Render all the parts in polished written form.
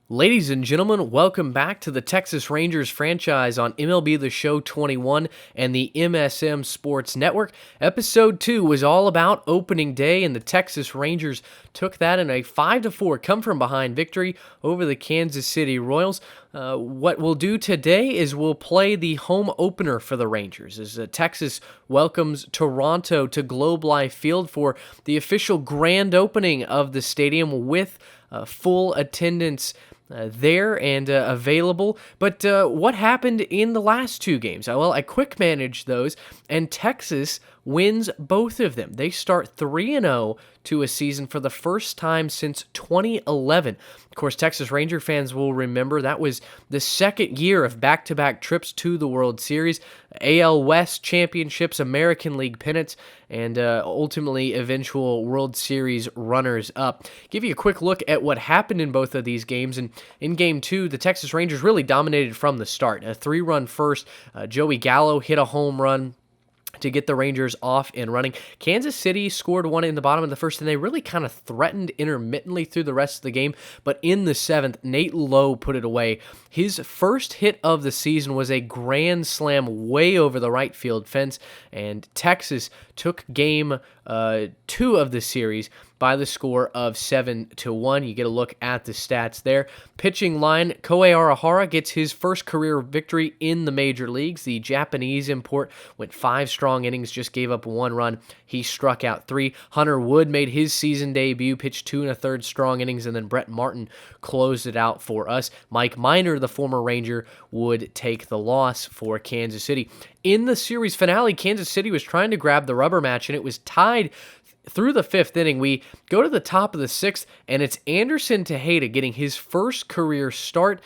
Ladies and gentlemen, welcome back to the Texas Rangers franchise on MLB The Show 21 and the MSM Sports Network. Episode 2 was all about opening day, and the Texas Rangers took that in a 5-4 come-from-behind victory over the Kansas City Royals. What we'll do today is we'll play the home opener for the Rangers as Texas welcomes Toronto to Globe Life Field for the official grand opening of the stadium with full attendance there and available. But what happened in the last two games? Well, I quick managed those, and Texas wins both of them. They start 3-0 to a season for the first time since 2011. Of course, Texas Ranger fans will remember that was the second year of back-to-back trips to the World Series, AL West championships, American League pennants, and ultimately eventual World Series runners-up. Give you a quick look at what happened in both of these games. And in Game 2, the Texas Rangers really dominated from the start. A 3-run first. Joey Gallo hit a home run to get the Rangers off and running. Kansas City scored one in the bottom of the first, and they really kind of threatened intermittently through the rest of the game. But in the seventh, Nate Lowe put it away. His first hit of the season was a grand slam way over the right field fence, and Texas took Game 2 of the series by the score of 7-1. You get a look at the stats there. Pitching line, Kohei Arihara gets his first career victory in the major leagues. The Japanese import went 5 strong innings, just gave up 1 run. He struck out 3. Hunter Wood made his season debut, pitched 2 1/3 strong innings, and then Brett Martin closed it out for us. Mike Minor, the former Ranger, would take the loss for Kansas City. In the series finale, Kansas City was trying to grab the rubber match, and it was tied through the 5th inning. We go to the top of the 6th, and it's Anderson Tejeda getting his first career start.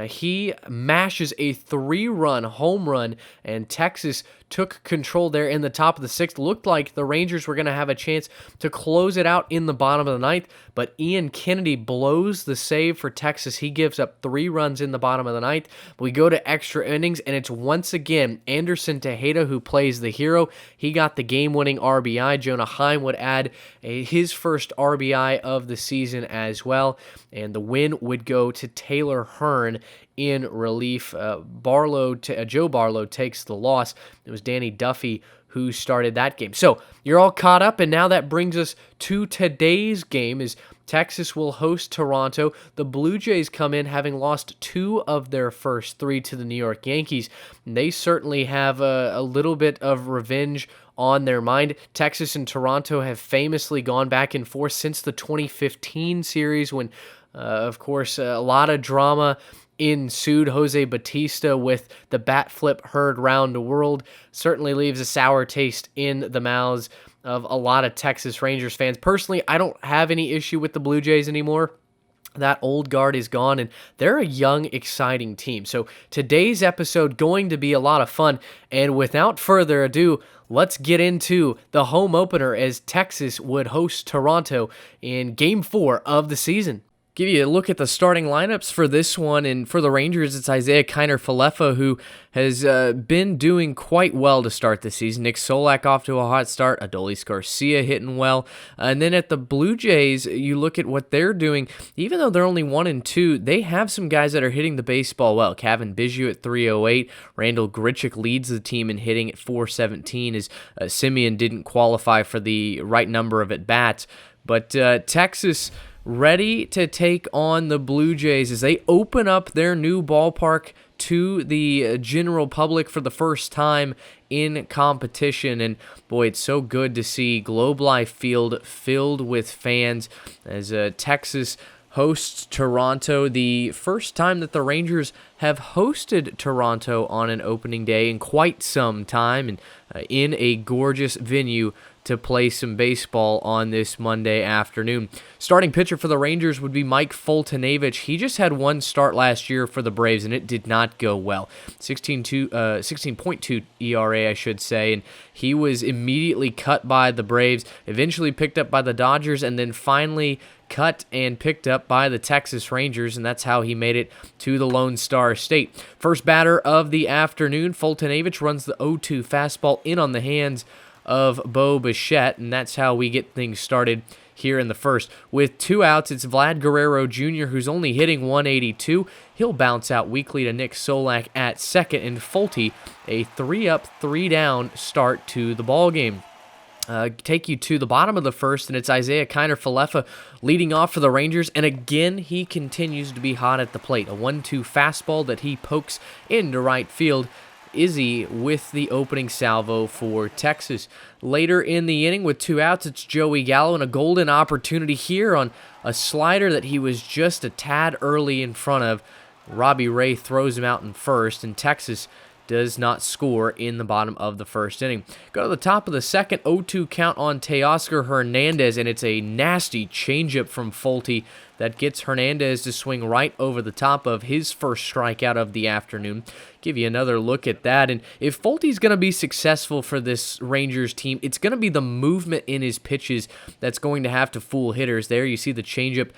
He mashes a 3-run home run, and Texas took control there in the top of the 6th. Looked like the Rangers were going to have a chance to close it out in the bottom of the 9th, but Ian Kennedy blows the save for Texas. He gives up 3 runs in the bottom of the 9th. We go to extra innings, and it's once again Anderson Tejeda who plays the hero. He got the game-winning RBI. Jonah Heim would add his first RBI of the season as well, and the win would go to Taylor Hearn in relief. Joe Barlow takes the loss. It was Danny Duffy who started that game. So you're all caught up, and now that brings us to today's game as Texas will host Toronto. The Blue Jays come in having lost 2 of their first 3 to the New York Yankees. They certainly have a little bit of revenge on their mind. Texas and Toronto have famously gone back and forth since the 2015 series when, of course, a lot of drama ensued. Jose Bautista with the bat flip heard round the world certainly leaves a sour taste in the mouths of a lot of Texas Rangers fans. Personally, I don't have any issue with the Blue Jays anymore. That old guard is gone, and they're a young, exciting team. So today's episode going to be a lot of fun, and without further ado, let's get into the home opener as Texas would host Toronto in Game 4 of the season. Give you a look at the starting lineups for this one, and for the Rangers, it's Isaiah Kiner-Falefa, who has been doing quite well to start the season. Nick Solak off to a hot start, Adolis Garcia hitting well, and then at the Blue Jays, you look at what they're doing. Even though they're only 1-2, they have some guys that are hitting the baseball well. Kevin Biggio at 308, Randall Grichuk leads the team in hitting at 417, as Simeon didn't qualify for the right number of at-bats. But Texas ready to take on the Blue Jays as they open up their new ballpark to the general public for the first time in competition. And boy, it's so good to see Globe Life Field filled with fans as Texas hosts Toronto. The first time that the Rangers have hosted Toronto on an opening day in quite some time, and in a gorgeous venue to play some baseball on this Monday afternoon. Starting pitcher for the Rangers would be Mike Foltynewicz. He just had 1 start last year for the Braves, and it did not go well. 16.2 ERA, I should say, and he was immediately cut by the Braves, eventually picked up by the Dodgers, and then finally cut and picked up by the Texas Rangers, and that's how he made it to the Lone Star State. First batter of the afternoon, Foltynewicz runs the 0-2 fastball in on the hands of Bo Bichette, and that's how we get things started here in the first. With 2 outs, it's Vlad Guerrero Jr., who's only hitting 182. He'll bounce out weakly to Nick Solak at second, and Fulte a 3-up, 3-down start to the ballgame. Take you to the bottom of the first, and it's Isaiah Kiner-Falefa leading off for the Rangers, and again, he continues to be hot at the plate. A 1-2 fastball that he pokes into right field. Izzy with the opening salvo for Texas. Later in the inning with 2 outs, it's Joey Gallo, and a golden opportunity here on a slider that he was just a tad early in front of. Robbie Ray throws him out in first, and Texas does not score in the bottom of the first inning. Go to the top of the second, 0-2 count on Teoscar Hernandez, and it's a nasty changeup from Fulte that gets Hernandez to swing right over the top of his first strikeout of the afternoon. Give you another look at that, and if Fulte's going to be successful for this Rangers team, it's going to be the movement in his pitches that's going to have to fool hitters. There you see the changeup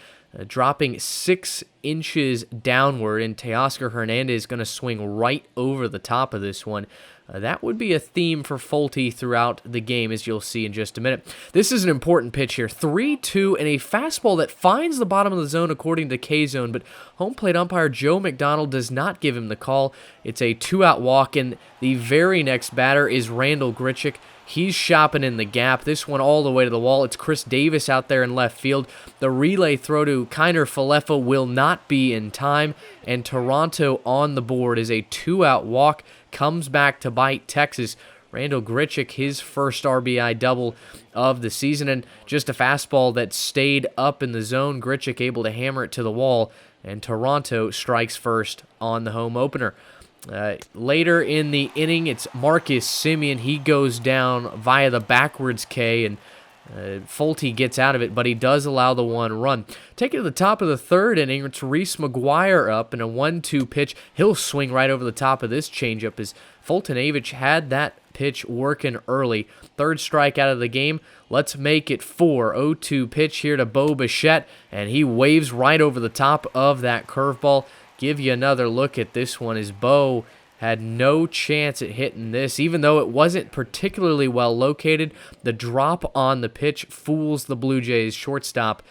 dropping 6 inches downward, and Teoscar Hernandez is going to swing right over the top of this one. That would be a theme for Fulte throughout the game, as you'll see in just a minute. This is an important pitch here. 3-2 and a fastball that finds the bottom of the zone according to K-Zone, but home plate umpire Joe McDonald does not give him the call. It's a 2-out walk, and the very next batter is Randall Grichuk. He's shopping in the gap. This one all the way to the wall. It's Chris Davis out there in left field. The relay throw to Kiner-Falefa will not be in time, and Toronto on the board is a 2-out walk. Comes back to bite Texas. Randall Grichuk, his first RBI double of the season, and just a fastball that stayed up in the zone. Grichuk able to hammer it to the wall, and Toronto strikes first on the home opener. Later in the inning, it's Marcus Semien. He goes down via the backwards K, and Fulte gets out of it, but he does allow the 1 run. Take it to the top of the third inning. It's Reese McGuire up in a 1-2 pitch. He'll swing right over the top of this changeup as Fultonavich had that pitch working early. Third strikeout of the game. Let's make it 4. 0-2 pitch here to Bo Bichette, and he waves right over the top of that curveball. Give you another look at this one as Bo had no chance at hitting this, even though it wasn't particularly well located. The drop on the pitch fools the Blue Jays shortstop,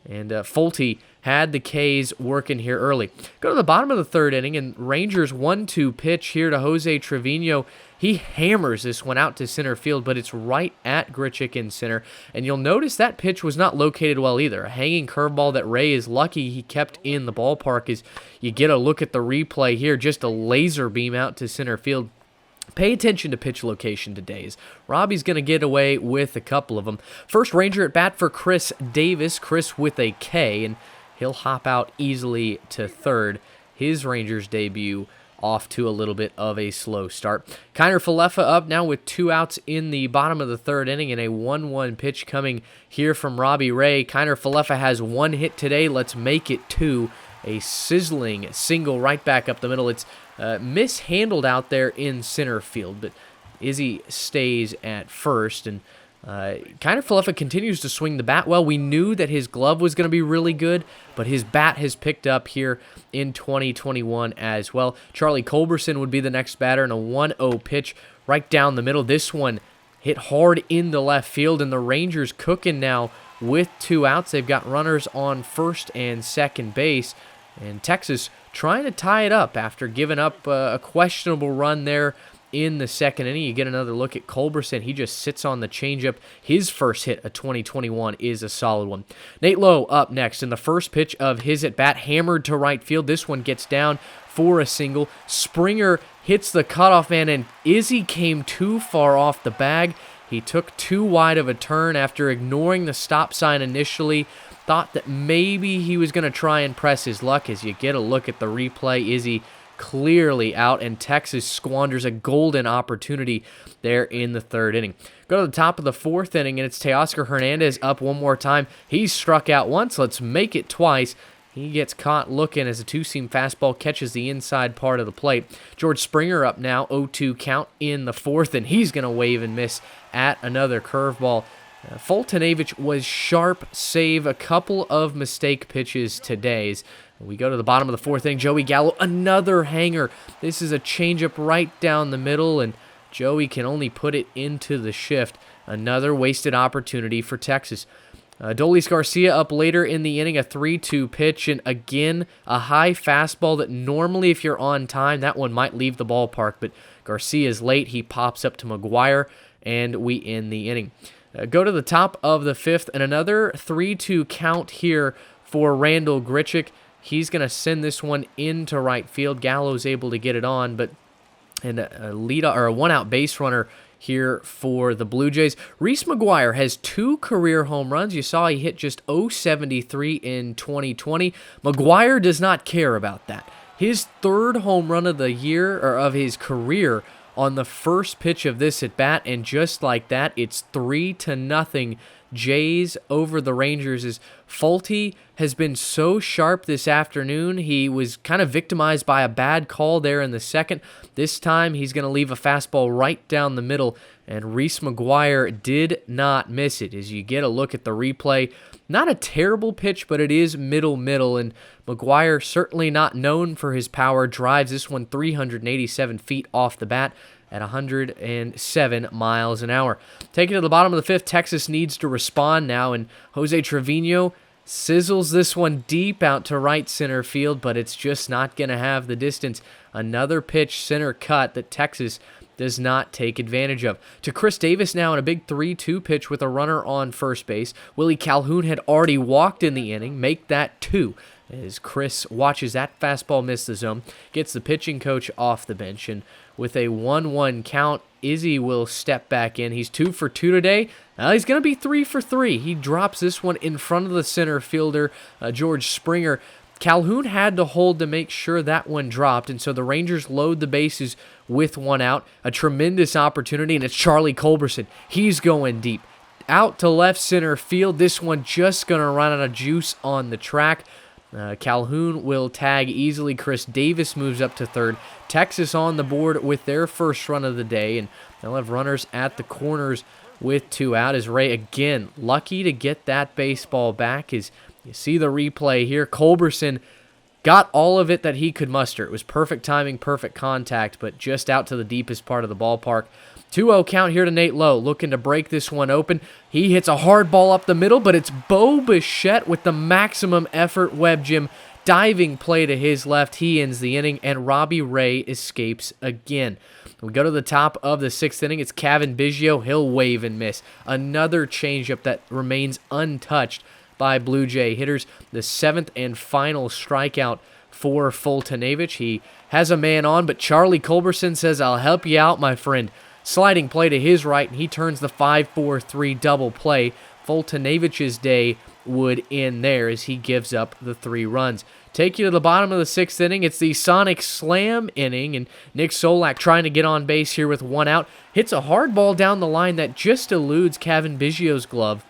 and Fulte had the K's working here early. Go to the bottom of the third inning, and Rangers 1-2 pitch here to Jose Trevino. He hammers this one out to center field, but it's right at Grichuk in center. And you'll notice that pitch was not located well either. A hanging curveball that Ray is lucky he kept in the ballpark. As you get a look at the replay here, just a laser beam out to center field. Pay attention to pitch location today, as Robbie's going to get away with a couple of them. First Ranger at bat for Chris Davis. Chris with a K, and he'll hop out easily to third. His Rangers debut off to a little bit of a slow start. Kiner-Falefa up now with 2 outs in the bottom of the third inning, and a 1-1 pitch coming here from Robbie Ray. Kiner-Falefa has 1 hit today. Let's make it 2. A sizzling single right back up the middle. It's mishandled out there in center field, but Izzy stays at first, and Kiner-Falefa continues to swing the bat well. We knew that his glove was going to be really good, but his bat has picked up here in 2021 as well. Charlie Culberson would be the next batter, and a 1-0 pitch right down the middle. This one hit hard in the left field, and the Rangers cooking now with 2 outs. They've got runners on first and second base, and Texas trying to tie it up after giving up a questionable run there in the second inning. You get another look at Culberson. He just sits on the changeup. His first hit of 2021 is a solid one. Nate Lowe up next, and the first pitch of his at-bat hammered to right field. This one gets down for a single. Springer hits the cutoff man, and Izzy came too far off the bag. He took too wide of a turn after ignoring the stop sign initially. Thought that maybe he was going to try and press his luck. As you get a look at the replay, Izzy clearly out, and Texas squanders a golden opportunity there in the third inning. Go to the top of the fourth inning, and it's Teoscar Hernandez up one more time. He's struck out once. Let's make it twice. He gets caught looking as a two-seam fastball catches the inside part of the plate. George Springer up now, 0-2 count in the fourth, and he's going to wave and miss at another curveball. Fultonavich was sharp, save a couple of mistake pitches today. We go to the bottom of the fourth inning. Joey Gallo, another hanger. This is a changeup right down the middle, and Joey can only put it into the shift. Another wasted opportunity for Texas. Adolis Garcia up later in the inning, a 3-2 pitch, and again, a high fastball that normally, if you're on time, that one might leave the ballpark, but Garcia's late. He pops up to McGuire, and we end the inning. Go to the top of the fifth, and another 3-2 count here for Randall Grichuk. He's going to send this one into right field. Gallo's able to get it on, but a one-out base runner here for the Blue Jays. Reese McGuire has 2 career home runs. You saw he hit just .073 in 2020. McGuire does not care about that. His 3rd home run of the year, or of his career, on the first pitch of this at bat, and just like that, it's 3-0 Jays over the Rangers. As Fulte has been so sharp this afternoon. He was kind of victimized by a bad call there in the second. This time he's going to leave a fastball right down the middle, and Reese McGuire did not miss it. As you get a look at the replay, not a terrible pitch, but it is middle, and McGuire, certainly not known for his power, drives this one 387 feet off the bat at 107 miles an hour. Taking to the bottom of the fifth, Texas needs to respond now, and Jose Trevino sizzles this one deep out to right center field, but it's just not going to have the distance. Another pitch center cut that Texas does not take advantage of. To Chris Davis now in a big 3-2 pitch with a runner on first base. Willie Calhoun had already walked in the inning, make that 2. As Chris watches that fastball miss the zone, gets the pitching coach off the bench, and with a 1-1 count, Izzy will step back in. He's 2 for 2 today. Now he's going to be 3 for 3. He drops this one in front of the center fielder, George Springer. Calhoun had to hold to make sure that one dropped, and so the Rangers load the bases with 1 out. A tremendous opportunity, and it's Charlie Culberson. He's going deep. Out to left center field. This one just going to run out of juice on the track. Calhoun will tag easily. Chris Davis moves up to third. Texas on the board with their first run of the day, and they'll have runners at the corners with 2 out. As Ray, again, lucky to get that baseball back. As you see the replay here, Culberson got all of it that he could muster. It was perfect timing, perfect contact, but just out to the deepest part of the ballpark. 2-0 count here to Nate Lowe, looking to break this one open. He hits a hard ball up the middle, but it's Bo Bichette with the maximum effort web gym diving play to his left. He ends the inning, and Robbie Ray escapes again. We go to the top of the 6th inning. It's Cavan Biggio. He'll wave and miss. Another changeup that remains untouched by Blue Jay hitters. The 7th and final strikeout for Fultonavich. He has a man on, but Charlie Culberson says, "I'll help you out, my friend." Sliding play to his right, and he turns the 5-4-3 double play. Fultonavich's day would end there as he gives up the 3 runs. Take you to the bottom of the 6th inning. It's the Sonic Slam inning, and Nick Solak trying to get on base here with 1 out. Hits a hard ball down the line that just eludes Cavan Biggio's glove,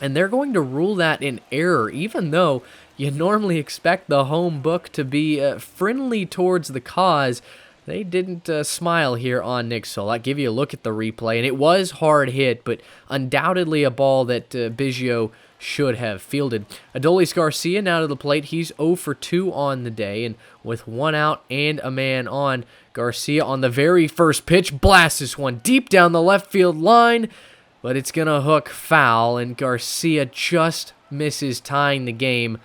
and they're going to rule that an error, even though you normally expect the home book to be friendly towards the cause. They didn't smile here on Nick Solak. Give you a look at the replay, and it was hard hit, but undoubtedly a ball that Biggio should have fielded. Adolis Garcia now to the plate. He's 0 for 2 on the day, and with 1 out and a man on, Garcia on the very first pitch blasts this one deep down the left field line, but it's going to hook foul, and Garcia just misses tying the game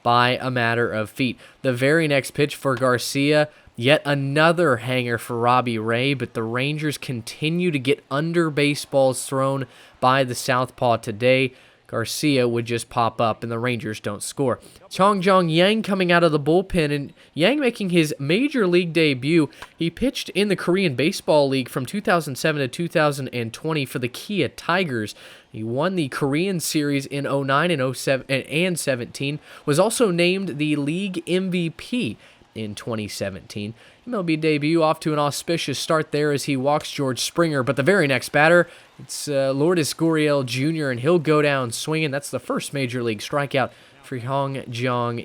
by a matter of feet. The very next pitch for Garcia, yet another hanger for Robbie Ray, but the Rangers continue to get under baseballs thrown by the southpaw today. Garcia would just pop up, and the Rangers don't score. Chong Yang coming out of the bullpen, and Yang making his major league debut. He pitched in the Korean Baseball League from 2007 to 2020 for the Kia Tigers. He won the Korean Series in 09 and 07 and 17, was also named the league MVP in 2017. MLB debut off to an auspicious start there as he walks George Springer, but the very next batter, it's Lourdes Gurriel Jr., and he'll go down swinging. That's the first major league strikeout for Jong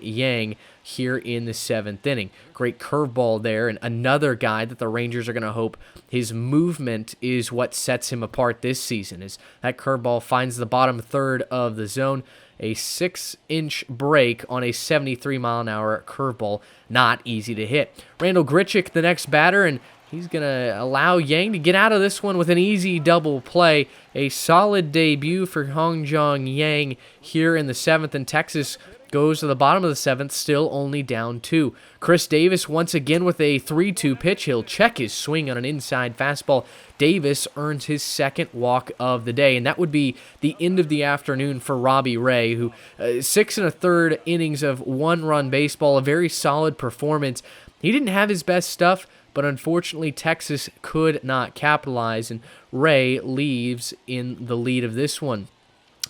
Yang here in the 7th inning. Great curveball there, and another guy that the Rangers are going to hope his movement is what sets him apart this season, as that curveball finds the bottom third of the zone. A 6-inch break on a 73-mile-an-hour curveball. Not easy to hit. Randall Grichuk, the next batter, and He's going to allow Yang to get out of this one with an easy double play. A solid debut for Hongjong Yang here in the 7th, and Texas goes to the bottom of the 7th, still only down 2. Chris Davis once again with a 3-2 pitch. He'll check his swing on an inside fastball. Davis earns his 2nd walk of the day, and that would be the end of the afternoon for Robbie Ray, who 6 1/3 innings of 1-run baseball, a very solid performance. He didn't have his best stuff, but unfortunately Texas could not capitalize, and Ray leaves in the lead of this one.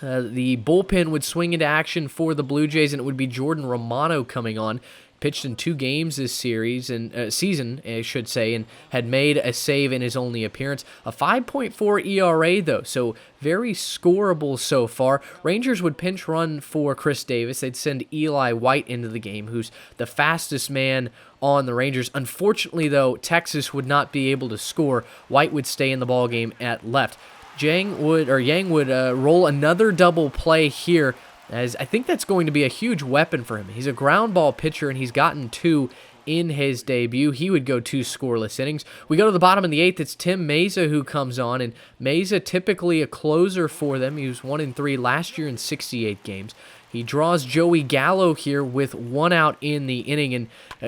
The bullpen would swing into action for the Blue Jays, and it would be Jordan Romano coming on. Pitched in 2 games this season, I should say, and had made a save in his only appearance. A 5.4 ERA, though, so very scoreable so far. Rangers would pinch run for Chris Davis. They'd send Eli White into the game, who's the fastest man on the Rangers. Unfortunately, though, Texas would not be able to score. White would stay in the ballgame at left. Yang would roll another double play here, as I think that's going to be a huge weapon for him. He's a ground ball pitcher, and he's gotten 2 in his debut. He would go 2 scoreless innings. We go to the bottom of the 8th. It's Tim Meza who comes on, and Meza typically a closer for them. He was 1-3 last year in 68 games. He draws Joey Gallo here with 1 out in the inning, and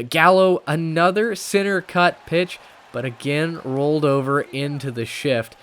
Gallo, another center cut pitch, but again rolled over into the shift.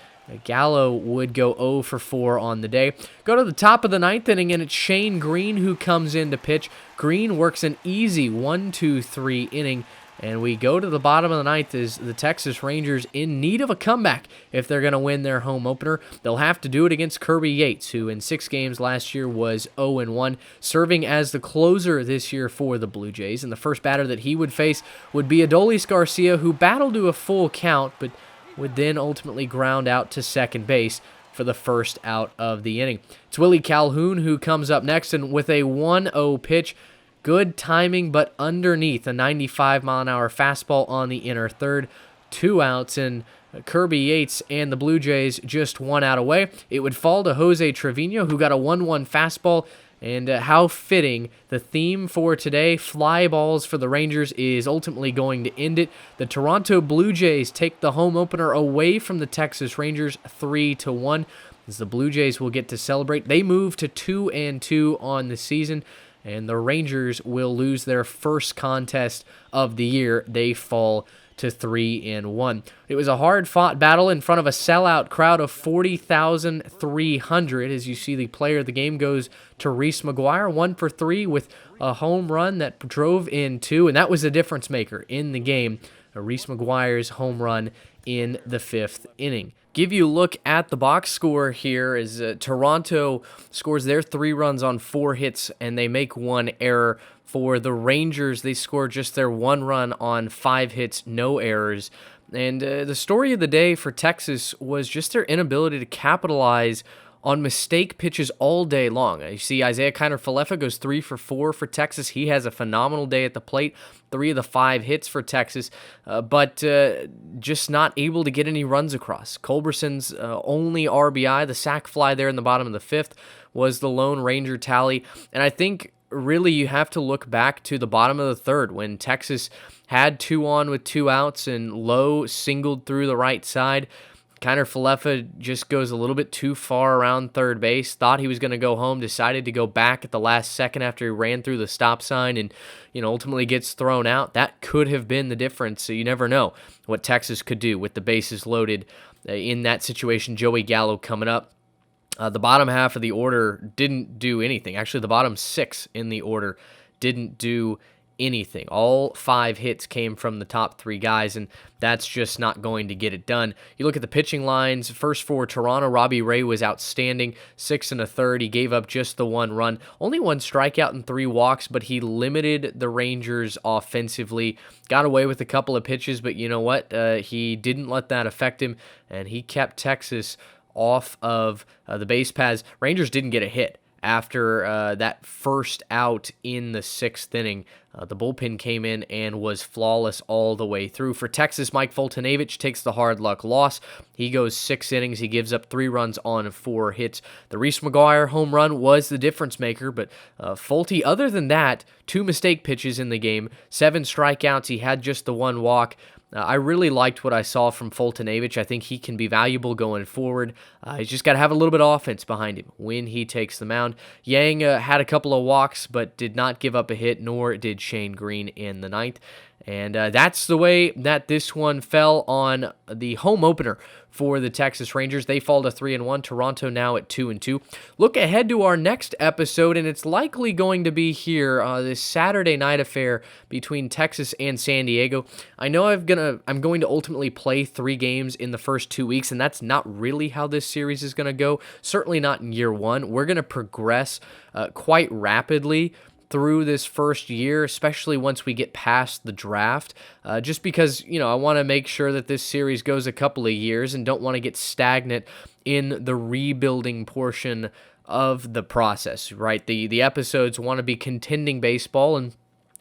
Gallo would go 0 for 4 on the day. Go to the top of the 9th inning, and it's Shane Green who comes in to pitch. Green works an easy 1-2-3 inning, and we go to the bottom of the 9th as the Texas Rangers in need of a comeback if they're going to win their home opener. They'll have to do it against Kirby Yates, who in 6 games last year was 0-1, serving as the closer this year for the Blue Jays. And the first batter that he would face would be Adolis Garcia, who battled to a full count, but would then ultimately ground out to second base for the first out of the inning. It's Willie Calhoun who comes up next, and with a 1-0 pitch, good timing, but underneath a 95-mile-an-hour fastball on the inner third. 2 outs, and Kirby Yates and the Blue Jays just 1 out away. It would fall to Jose Trevino, who got a 1-1 fastball. And how fitting, the theme for today, fly balls for the Rangers, is ultimately going to end it. The Toronto Blue Jays take the home opener away from the Texas Rangers 3-1, as the Blue Jays will get to celebrate. They move to 2-2 on the season, and the Rangers will lose their first contest of the year. They fall to 3-1. It was a hard-fought battle in front of a sellout crowd of 40,300. As you see, the player of the game goes to Reese McGuire, 1 for 3 with a home run that drove in 2, and that was the difference maker in the game. Reese McGuire's home run in the 5th inning. Give you a look at the box score here as Toronto scores their 3 runs on 4 hits, and they make 1 error. For the Rangers, they score just their 1 run on 5 hits, no errors. And the story of the day for Texas was just their inability to capitalize on mistake pitches all day long. You see Isaiah Kiner-Falefa goes 3 for 4 for Texas. He has a phenomenal day at the plate. 3 of the 5 hits for Texas, but just not able to get any runs across. Culberson's only RBI, the sac fly there in the bottom of the 5th, was the lone Ranger tally. And I think really you have to look back to the bottom of the 3rd when Texas had 2 on with 2 outs and Lowe singled through the right side. Kiner-Falefa just goes a little bit too far around third base, thought he was going to go home, decided to go back at the last second after he ran through the stop sign and ultimately gets thrown out. That could have been the difference, so you never know what Texas could do with the bases loaded in that situation. Joey Gallo coming up. The bottom half of the order didn't do anything. Actually, the bottom 6 in the order didn't do anything. All 5 hits came from the top 3 guys, and that's just not going to get it done. You look at the pitching lines. First for Toronto, Robbie Ray was outstanding. 6 1/3. He gave up just the 1 run. Only 1 strikeout and 3 walks, but he limited the Rangers offensively. Got away with a couple of pitches, but you know what? He didn't let that affect him, and he kept Texas off of the base paths. Rangers didn't get a hit after that first out in the 6th inning. The bullpen came in and was flawless all the way through. For Texas, Mike Foltynewicz takes the hard luck loss. He goes 6 innings. He gives up 3 runs on 4 hits. The Reese McGuire home run was the difference maker, but Folty, other than that, 2 mistake pitches in the game, 7 strikeouts. He had just the 1 walk. I really liked what I saw from Foltynewicz. I think he can be valuable going forward. He's just got to have a little bit of offense behind him when he takes the mound. Yang had a couple of walks, but did not give up a hit, nor did Shane Green in the 9th. And that's the way that this one fell on the home opener for the Texas Rangers. They fall to 3-1. Toronto now at 2-2. Look ahead to our next episode, and it's likely going to be here, this Saturday night affair between Texas and San Diego. I know I'm going to ultimately play 3 games in the first 2 weeks, and that's not really how this series is going to go. Certainly not in year 1. We're going to progress quite rapidly through this first year, especially once we get past the draft, just because, I want to make sure that this series goes a couple of years and don't want to get stagnant in the rebuilding portion of the process, right? The episodes want to be contending baseball, and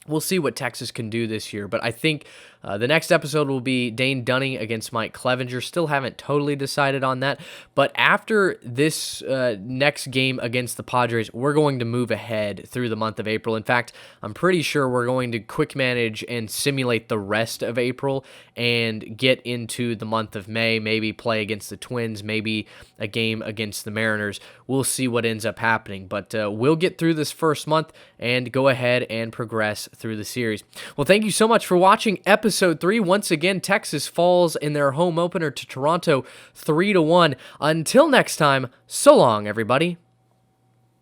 we'll see what Texas can do this year. But I think the next episode will be Dane Dunning against Mike Clevenger. Still haven't totally decided on that. But after this next game against the Padres, we're going to move ahead through the month of April. In fact, I'm pretty sure we're going to quick manage and simulate the rest of April and get into the month of May, maybe play against the Twins, maybe a game against the Mariners. We'll see what ends up happening. But we'll get through this first month and go ahead and progress through the series. Well, thank you so much for watching Episode 3. Once again, Texas falls in their home opener to Toronto 3-1. Until next time, so long, everybody.